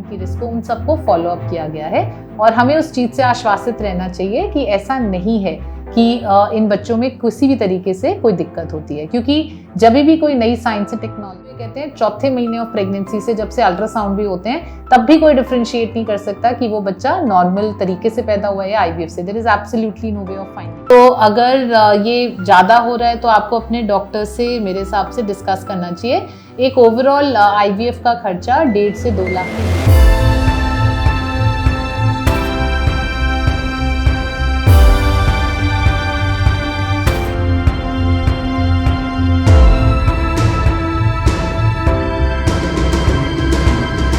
Development की risk को, उन सबको फॉलो अप किया गया है। और हमें उस चीज़ से आश्वासित रहना चाहिए कि ऐसा नहीं है कि इन बच्चों में किसी भी तरीके से कोई दिक्कत होती है, क्योंकि जब भी कोई नई साइंस एंड टेक्नोलॉजी कहते हैं चौथे महीने ऑफ प्रेगनेंसी से जब से अल्ट्रासाउंड भी होते हैं तब भी कोई डिफरेंशिएट नहीं कर सकता कि वो बच्चा नॉर्मल तरीके से पैदा हुआ है या आईवीएफ से। There is absolutely no way of finding. तो अगर ये ज़्यादा हो रहा है तो आपको अपने डॉक्टर से मेरे हिसाब से डिस्कस करना चाहिए। एक ओवरऑल आईवीएफ का खर्चा 1.5 से 2 लाख।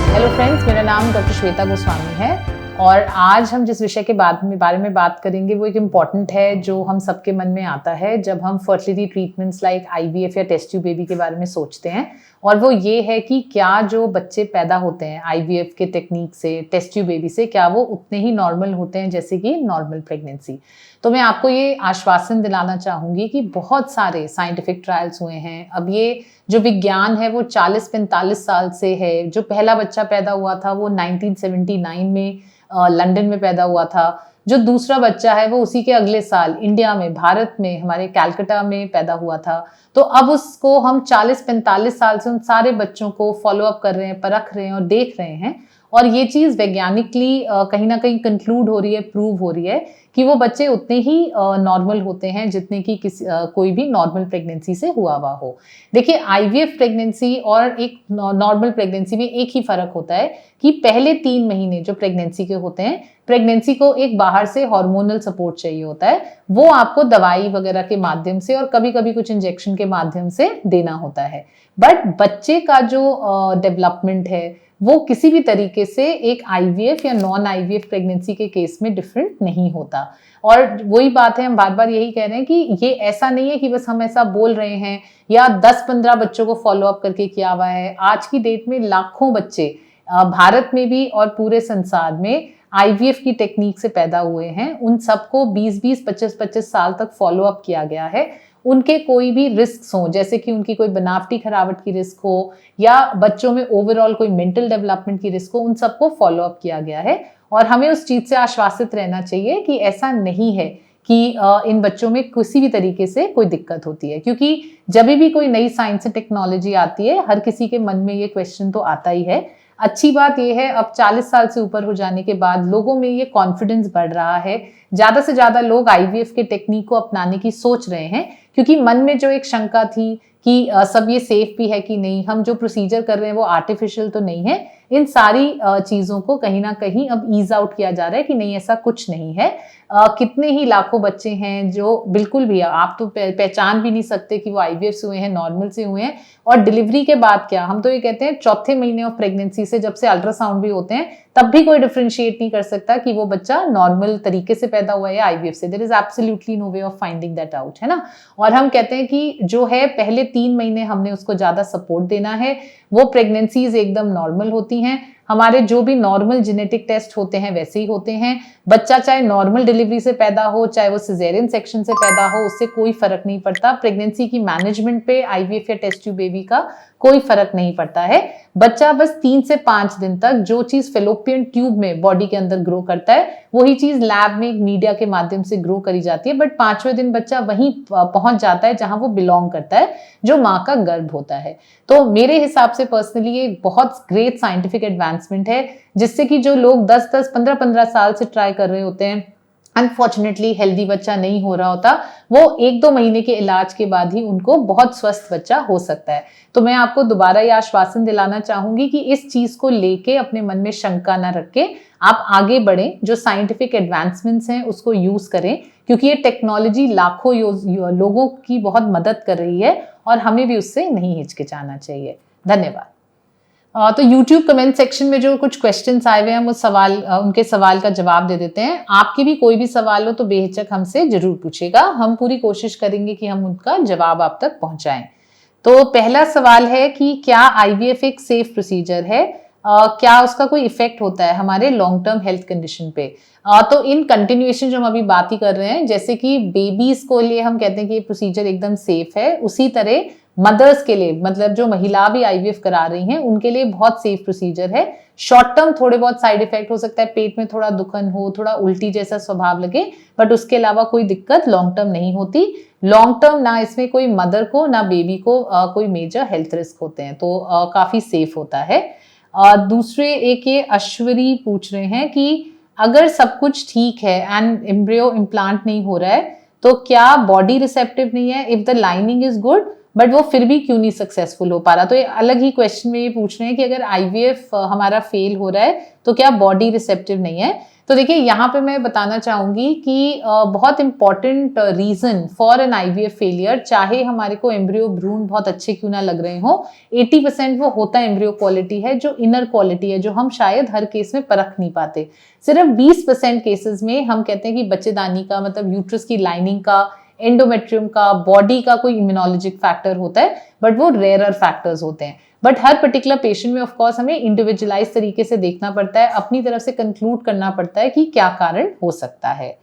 हेलो फ्रेंड्स, मेरा नाम डॉक्टर श्वेता गोस्वामी है और आज हम जिस विषय के बारे में बात करेंगे वो एक इम्पॉर्टेंट है जो हम सबके मन में आता है जब हम फर्टिलिटी ट्रीटमेंट्स लाइक आईवीएफ या टेस्ट ट्यूब बेबी के बारे में सोचते हैं। और वो ये है कि क्या जो बच्चे पैदा होते हैं आईवीएफ के टेक्निक से, टेस्ट ट्यूब बेबी से, क्या वो उतने ही नॉर्मल होते हैं जैसे कि नॉर्मल प्रेगनेंसी। तो मैं आपको ये आश्वासन दिलाना चाहूँगी कि बहुत सारे साइंटिफिक ट्रायल्स हुए हैं। अब ये जो विज्ञान है वो 40-45 साल से है। जो पहला बच्चा पैदा हुआ था वो 1979 में लंदन में पैदा हुआ था। जो दूसरा बच्चा है वो उसी के अगले साल इंडिया में, भारत में, हमारे कैलकाटा में पैदा हुआ था। तो अब उसको हम 40-45 साल से उन सारे बच्चों को फॉलो अप कर रहे हैं, परख रहे हैं और देख रहे हैं। और ये चीज़ वैज्ञानिकली कहीं ना कहीं कंक्लूड हो रही है, प्रूव हो रही है कि वो बच्चे उतने ही नॉर्मल होते हैं जितने की कोई भी नॉर्मल प्रेगनेंसी से हुआ हो। देखिए, आईवीएफ प्रेगनेंसी और एक नॉर्मल प्रेगनेंसी में एक ही फर्क होता है कि पहले 3 महीने जो प्रेगनेंसी के होते हैं, प्रेगनेंसी को एक बाहर से हार्मोनल सपोर्ट चाहिए होता है। वो आपको दवाई वगैरह के माध्यम से और कभी कभी कुछ इंजेक्शन के माध्यम से देना होता है। बट बच्चे का जो डेवलपमेंट है वो किसी भी तरीके से एक आईवीएफ या नॉन आईवीएफ प्रेगनेंसी के केस में डिफरेंट नहीं होता। और वही बात है, हम बार बार यही कह रहे हैं कि ये ऐसा नहीं है कि बस हम ऐसा बोल रहे हैं या 10-15 बच्चों को फॉलो अप करके किया हुआ है। आज की डेट में लाखों बच्चे भारत में भी और पूरे संसार में आईवीएफ की टेक्निक से पैदा हुए हैं। उन सबको 20-20, 25-25 साल तक फॉलो अप किया गया है। उनके कोई भी रिस्क हो, जैसे कि उनकी कोई बनावटी खरावट की रिस्क हो या बच्चों में ओवरऑल कोई मेंटल डेवलपमेंट की रिस्क हो, उन सबको फॉलो अप किया गया है। और हमें उस चीज़ से आश्वासित रहना चाहिए कि ऐसा नहीं है कि इन बच्चों में किसी भी तरीके से कोई दिक्कत होती है, क्योंकि जब भी कोई नई साइंस एंड टेक्नोलॉजी आती है हर किसी के मन में ये क्वेश्चन तो आता ही है। अच्छी बात यह है अब 40 साल से ऊपर हो जाने के बाद लोगों में ये कॉन्फिडेंस बढ़ रहा है। ज़्यादा से ज़्यादा लोग आईवीएफ के टेक्निक को अपनाने की सोच रहे हैं, क्योंकि मन में जो एक शंका थी कि सब ये सेफ भी है कि नहीं, हम जो प्रोसीजर कर रहे हैं वो आर्टिफिशियल तो नहीं है, इन सारी चीज़ों को कहीं ना कहीं अब ईज आउट किया जा रहा है कि नहीं, ऐसा कुछ नहीं है। कितने ही लाखों बच्चे हैं जो बिल्कुल भी आप तो पहचान भी नहीं सकते कि वो आईवीएफ से हुए हैं, नॉर्मल से हुए हैं। और डिलीवरी के बाद क्या, हम तो ये कहते हैं चौथे महीने ऑफ प्रेगनेंसी से जब से अल्ट्रासाउंड भी होते हैं तब भी कोई डिफरेंशिएट नहीं कर सकता कि वो बच्चा नॉर्मल तरीके से पैदा हुआ है या आईवीएफ से। There is absolutely no way of finding that out, है ना। और हम कहते हैं कि जो है पहले 3 महीने हमने उसको ज्यादा सपोर्ट देना है। वो प्रेगनेंसीज एकदम नॉर्मल होती हैं। हमारे जो भी नॉर्मल जेनेटिक टेस्ट होते हैं वैसे ही होते हैं। बच्चा चाहे नॉर्मल डिलीवरी से पैदा हो चाहे वो सिजेरियन सेक्शन से पैदा हो, उससे कोई फर्क नहीं पड़ता। प्रेगनेंसी की मैनेजमेंट पे आईवीएफ या टेस्ट ट्यूब बेबी का कोई फर्क नहीं पड़ता है। बच्चा बस 3 से 5 दिन तक जो चीज फेलोपियन ट्यूब में बॉडी के अंदर ग्रो करता है वही चीज लैब में मीडिया के माध्यम से ग्रो करी जाती है। बट 5वें दिन बच्चा वहीं पहुंच जाता है जहां वो बिलोंग करता है, जो माँ का गर्भ होता है। तो मेरे हिसाब से पर्सनली ये बहुत ग्रेट साइंटिफिक एडवांसमेंट है, जिससे कि जो लोग 10-10, 15-15 साल से ट्राई कर रहे होते हैं, अनफॉर्चुनेटली हेल्दी बच्चा नहीं हो रहा होता, वो 1-2 महीने के इलाज के बाद ही उनको बहुत स्वस्थ बच्चा हो सकता है। तो मैं आपको दोबारा ये आश्वासन दिलाना चाहूंगी कि इस चीज को लेके अपने मन में शंका ना रख के आप आगे बढ़ें। जो साइंटिफिक एडवांसमेंट्स हैं उसको यूज करें, क्योंकि ये टेक्नोलॉजी लाखों लोगों की बहुत मदद कर रही है और हमें भी उससे नहीं हिचकिचाना चाहिए। धन्यवाद। तो YouTube कमेंट सेक्शन में जो कुछ क्वेश्चंस आए हुए हैं हम उनके सवाल का जवाब दे देते हैं। आपके भी कोई भी सवाल हो तो बेहिचक हमसे जरूर पूछेगा, हम पूरी कोशिश करेंगे कि हम उनका जवाब आप तक पहुंचाएं। तो पहला सवाल है कि क्या आईवीएफ एक सेफ प्रोसीजर है, क्या उसका कोई इफेक्ट होता है हमारे लॉन्ग टर्म हेल्थ कंडीशन पे। तो इन कंटिन्यूएशन जो हम अभी बात ही कर रहे हैं, जैसे कि बेबीज को लिए हम कहते हैं कि ये प्रोसीजर एकदम सेफ है, उसी तरह मदर्स के लिए, मतलब जो महिला भी आईवीएफ करा रही हैं उनके लिए बहुत सेफ प्रोसीजर है। शॉर्ट टर्म थोड़े बहुत साइड इफेक्ट हो सकता है, पेट में थोड़ा दुखन हो, थोड़ा उल्टी जैसा स्वभाव लगे, बट उसके अलावा कोई दिक्कत लॉन्ग टर्म नहीं होती। लॉन्ग टर्म ना इसमें कोई मदर को ना बेबी को कोई मेजर हेल्थ रिस्क होते हैं, तो काफी सेफ होता है। दूसरे एक ये अश्वरी पूछ रहे हैं कि अगर सब कुछ ठीक है एंड एम्ब्रियो इम्प्लांट नहीं हो रहा है तो क्या बॉडी रिसेप्टिव नहीं है, if the lining is good but वो फिर भी क्यों नहीं सक्सेसफुल हो पा रहा। तो ये अलग ही क्वेश्चन में ये पूछ रहे हैं कि अगर आईवीएफ हमारा फेल हो रहा है तो क्या बॉडी रिसेप्टिव नहीं है। तो देखिए यहाँ पे मैं बताना चाहूंगी कि बहुत important reason for an IVF failure, चाहे हमारे को एम्ब्रियो भ्रूण बहुत अच्छे क्यों ना लग रहे हो, 80% वो होता है एम्ब्रियो क्वालिटी है, जो इनर क्वालिटी है, जो हम शायद हर केस में परख नहीं पाते। सिर्फ 20% केसेस में हम कहते हैं कि बच्चेदानी का, मतलब यूट्रस की लाइनिंग का, एंडोमेट्रियम का, बॉडी का कोई इम्यूनोलॉजिक फैक्टर होता है, बट वो रेयरर फैक्टर्स होते हैं। बट हर पर्टिकुलर पेशेंट में ऑफ कोर्स हमें इंडिविजुअलाइज तरीके से देखना पड़ता है, अपनी तरफ से कंक्लूड करना पड़ता है कि क्या कारण हो सकता है।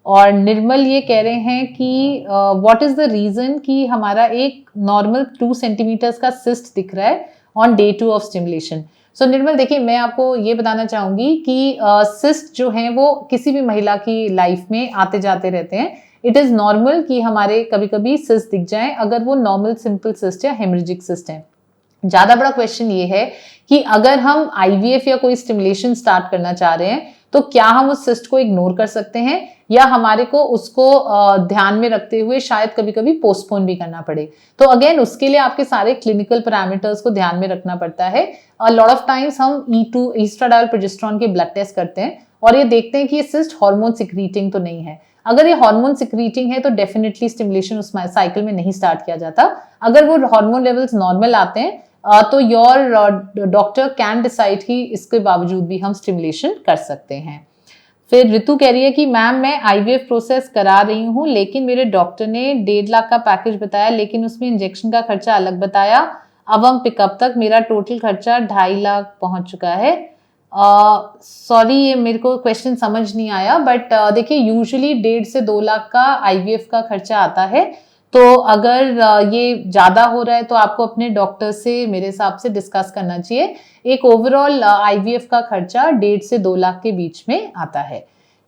और निर्मल ये कह रहे हैं कि व्हाट इज द रीजन कि हमारा एक नॉर्मल 2 सेंटीमीटर्स का सिस्ट दिख रहा है ऑन डे 2 ऑफ स्टिमुलेशन। सो निर्मल देखिए, मैं आपको ये बताना चाहूंगी कि सिस्ट जो हैं वो किसी भी महिला की लाइफ में आते जाते रहते हैं। इट इज नॉर्मल कि हमारे कभी कभी सिस्ट दिख जाए, अगर वो नॉर्मल सिंपल सिस्ट या हेमरेजिक सिस्ट है। ज्यादा बड़ा क्वेश्चन ये है कि अगर हम आईवीएफ या कोई स्टिमुलेशन स्टार्ट करना चाह रहे हैं तो क्या हम उस सिस्ट को इग्नोर कर सकते हैं, या हमारे को उसको ध्यान में रखते हुए शायद कभी कभी पोस्टपोन भी करना पड़े। तो अगेन उसके लिए आपके सारे क्लिनिकल पैरामीटर्स को ध्यान में रखना पड़ता है। लॉट ऑफ टाइम्स हम E2 ईस्ट्राडायल प्रोजेस्टेरॉन के ब्लड टेस्ट करते हैं और ये देखते हैं कि ये सिस्ट हार्मोन सिक्रीटिंग तो नहीं है। अगर ये हार्मोन सिक्रीटिंग है तो डेफिनेटली स्टिमुलेशन उस साइकिल में नहीं स्टार्ट किया जाता। अगर वो हार्मोन लेवल्स नॉर्मल आते हैं तो योर डॉक्टर कैन डिसाइड कि इसके बावजूद भी हम स्टिमुलेशन कर सकते हैं। फिर ऋतु कह रही है कि मैम मैं आईवीएफ प्रोसेस करा रही हूँ, लेकिन मेरे डॉक्टर ने 1.5 लाख का पैकेज बताया, लेकिन उसमें इंजेक्शन का खर्चा अलग बताया। अब हम पिकअप तक मेरा टोटल खर्चा 2.5 लाख पहुंच चुका है। सॉरी ये मेरे को क्वेश्चन समझ नहीं आया, बट देखिए यूजुअली 1.5 से 2 लाख का आईवीएफ का खर्चा आता है। तो अगर ये ज्यादा हो रहा है तो आपको अपने डॉक्टर से मेरे हिसाब से डिस्कस करना चाहिए। एक ओवरऑल आईवीएफ का खर्चा 1.5 से 2 लाख के बीच में आता है।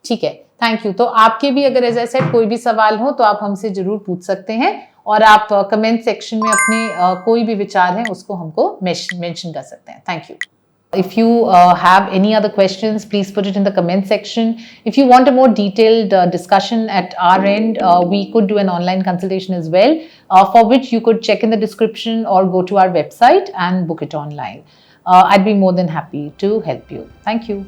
ठीक है, थैंक यू। तो आपके भी अगर ऐसा कोई भी सवाल हो तो आप हमसे जरूर पूछ सकते हैं, और आप कमेंट सेक्शन में अपने कोई भी विचार हैं उसको हमको मेंशन कर सकते हैं। Thank you. If you have any other questions, please put it in the comment section. If you want a more detailed discussion at our end, we could do an online consultation as well, for which you could check in the description or go to our website and book it online. I'd be more than happy to help you. Thank you.